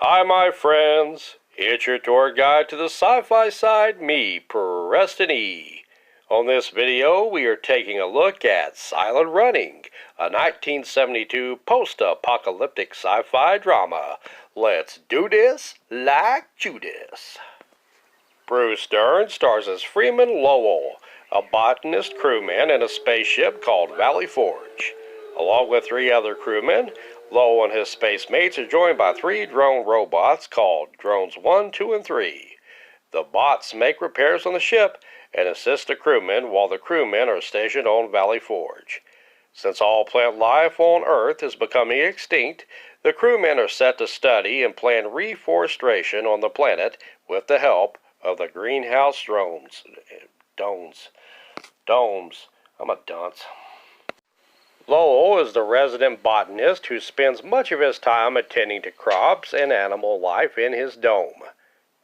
Hi, my friends. It's your tour guide to the sci-fi side, me, Preston E. On this video, we are taking a look at Silent Running, a 1972 post-apocalyptic sci-fi drama. Let's do this like Judas. Bruce Dern stars as Freeman Lowell, a botanist crewman in a spaceship called Valley Forge. Along with three other crewmen, Lowell and his space mates are joined by three drone robots called Drones 1, 2, and 3. The bots make repairs on the ship and assist the crewmen while the crewmen are stationed on Valley Forge. Since all plant life on Earth is becoming extinct, the crewmen are set to study and plan reforestation on the planet with the help of the greenhouse domes. I'm a dunce. Lowell is the resident botanist who spends much of his time attending to crops and animal life in his dome.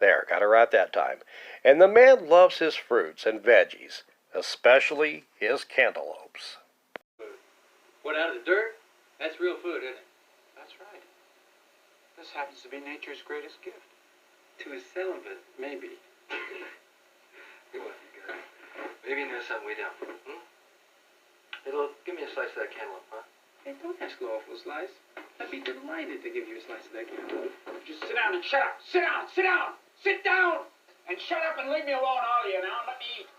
There, got it right that time. And the man loves his fruits and veggies, especially his cantaloupes. What, out of the dirt? That's real food, isn't it? That's right. This happens to be nature's greatest gift. To a celibate, maybe. Maybe there's something we don't. Hey, Lil, give me a slice of that cantaloupe, huh? Hey, don't ask for a slice. I'd be delighted to give you a slice of that cantaloupe. Just sit down and shut up. Sit down, sit down, sit down, and shut up and leave me alone, all of you now, and let me eat.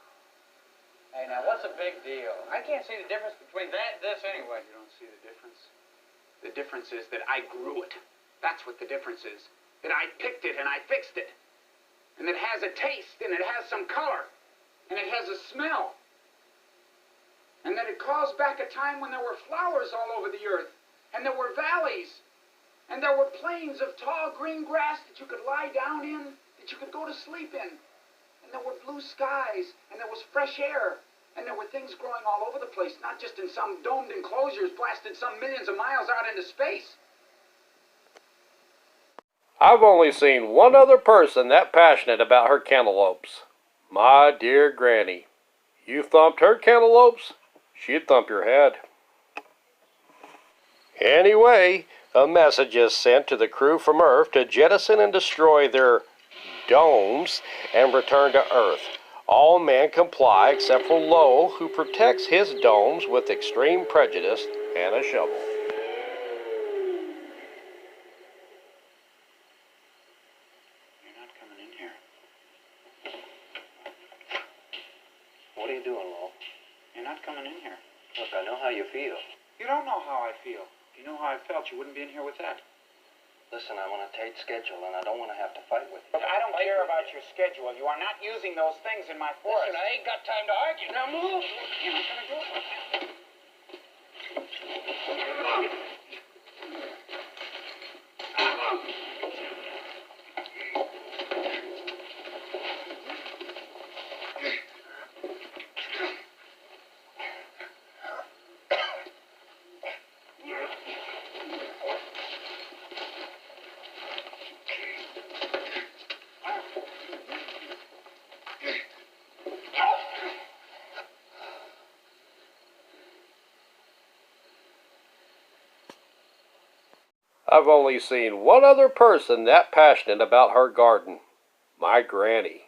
Hey, now, what's a big deal? I can't see the difference between that and this anyway. You don't see the difference? The difference is that I grew it. That's what the difference is. That I picked it and I fixed it. And it has a taste, and it has some color, and it has a smell. And that it calls back a time when there were flowers all over the earth, and there were valleys, and there were plains of tall green grass that you could lie down in, that you could go to sleep in. And there were blue skies, and there was fresh air, and there were things growing all over the place, not just in some domed enclosures blasted some millions of miles out into space. I've only seen one other person that passionate about her cantaloupes. My dear Granny. You thumped her cantaloupes, she'd thump your head. Anyway, a message is sent to the crew from Earth to jettison and destroy their domes and return to Earth. All men comply except for Lowell, who protects his domes with extreme prejudice and a shovel. You're not coming in here. What are you doing, Lowell? You're not coming in here. Look, I know how you feel. You don't know how I feel. If you know how I felt, you wouldn't be in here with that. Listen, I'm on a tight schedule, and I don't want to have to fight with you. Look, I don't care about your schedule. You are not using those things in my forest. Listen, I ain't got time to argue. Now move! You're not going to do it. I've only seen one other person that passionate about her garden. My Granny.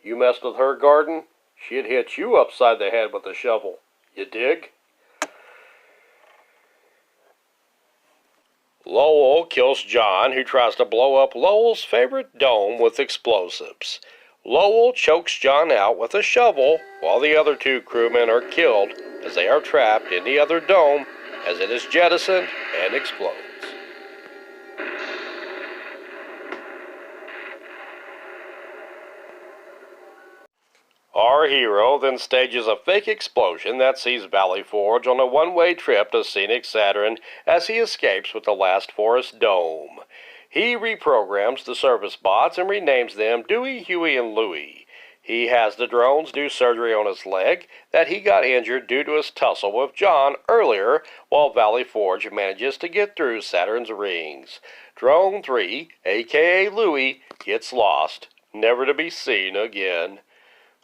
You messed with her garden, she'd hit you upside the head with a shovel. You dig? Lowell kills John, who tries to blow up Lowell's favorite dome with explosives. Lowell chokes John out with a shovel, while the other two crewmen are killed as they are trapped in the other dome as it is jettisoned and explodes. Our hero then stages a fake explosion that sees Valley Forge on a one-way trip to scenic Saturn as he escapes with the last forest dome. He reprograms the service bots and renames them Dewey, Huey, and Louie. He has the drones do surgery on his leg that he got injured due to his tussle with John earlier, while Valley Forge manages to get through Saturn's rings. Drone 3, aka Louie, gets lost, never to be seen again.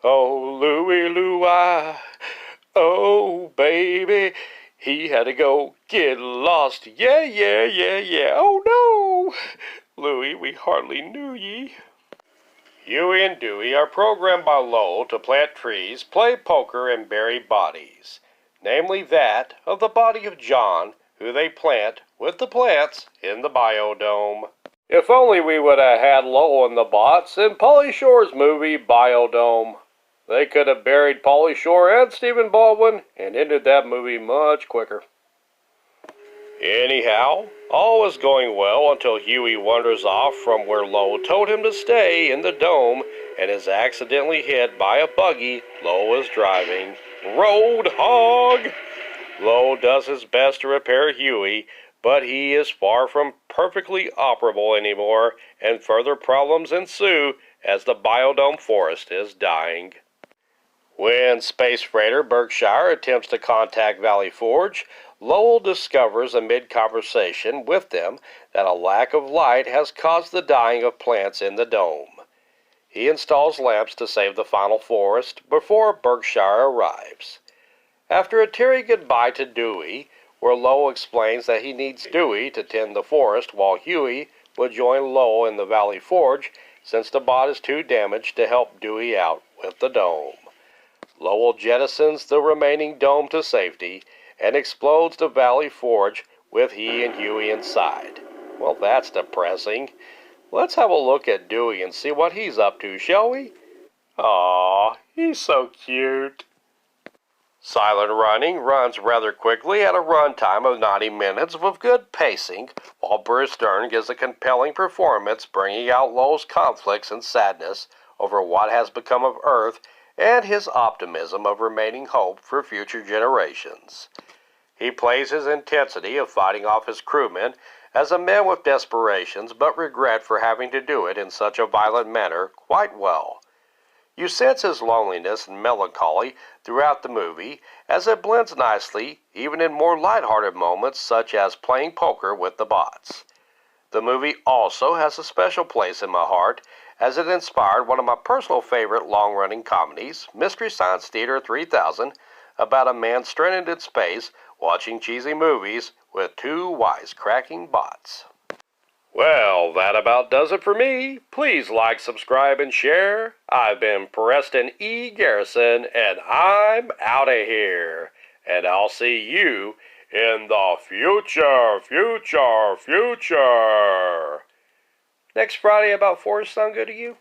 Oh, Louie, Louie, oh, baby, he had to go get lost. Yeah, yeah, yeah, yeah. Oh, no, Bluey, we hardly knew ye. Huey and Dewey are programmed by Lowell to plant trees, play poker, and bury bodies, namely that of the body of John, who they plant with the plants in the Biodome. If only we would have had Lowell and the bots in Pauly Shore's movie Biodome. They could have buried Pauly Shore and Stephen Baldwin and ended that movie much quicker. Anyhow, all was going well until Huey wanders off from where Lowell told him to stay in the dome and is accidentally hit by a buggy Lowell was driving. Roadhog! Lowell does his best to repair Huey, but he is far from perfectly operable anymore, and further problems ensue as the Biodome forest is dying. When Space Freighter Berkshire attempts to contact Valley Forge, Lowell discovers amid conversation with them that a lack of light has caused the dying of plants in the dome. He installs lamps to save the final forest before Berkshire arrives. After a teary goodbye to Dewey, where Lowell explains that he needs Dewey to tend the forest while Huey will join Lowell in the Valley Forge since the bot is too damaged to help Dewey out with the dome. Lowell jettisons the remaining dome to safety and explodes the Valley Forge with he and Huey inside. Well, that's depressing. Let's have a look at Dewey and see what he's up to, shall we? Aww, he's so cute. Silent Running runs rather quickly at a runtime of 90 minutes with good pacing, while Bruce Dern gives a compelling performance bringing out Lowell's conflicts and sadness over what has become of Earth and his optimism of remaining hope for future generations. He plays his intensity of fighting off his crewmen as a man with desperations but regret for having to do it in such a violent manner quite well. You sense his loneliness and melancholy throughout the movie as it blends nicely even in more lighthearted moments such as playing poker with the bots. The movie also has a special place in my heart as it inspired one of my personal favorite long-running comedies, Mystery Science Theater 3000, about a man stranded in space watching cheesy movies with two wisecracking bots. Well, that about does it for me. Please like, subscribe, and share. I've been Preston E. Garrison, and I'm out of here. And I'll see you in the future. Next Friday about Forest sound good to you?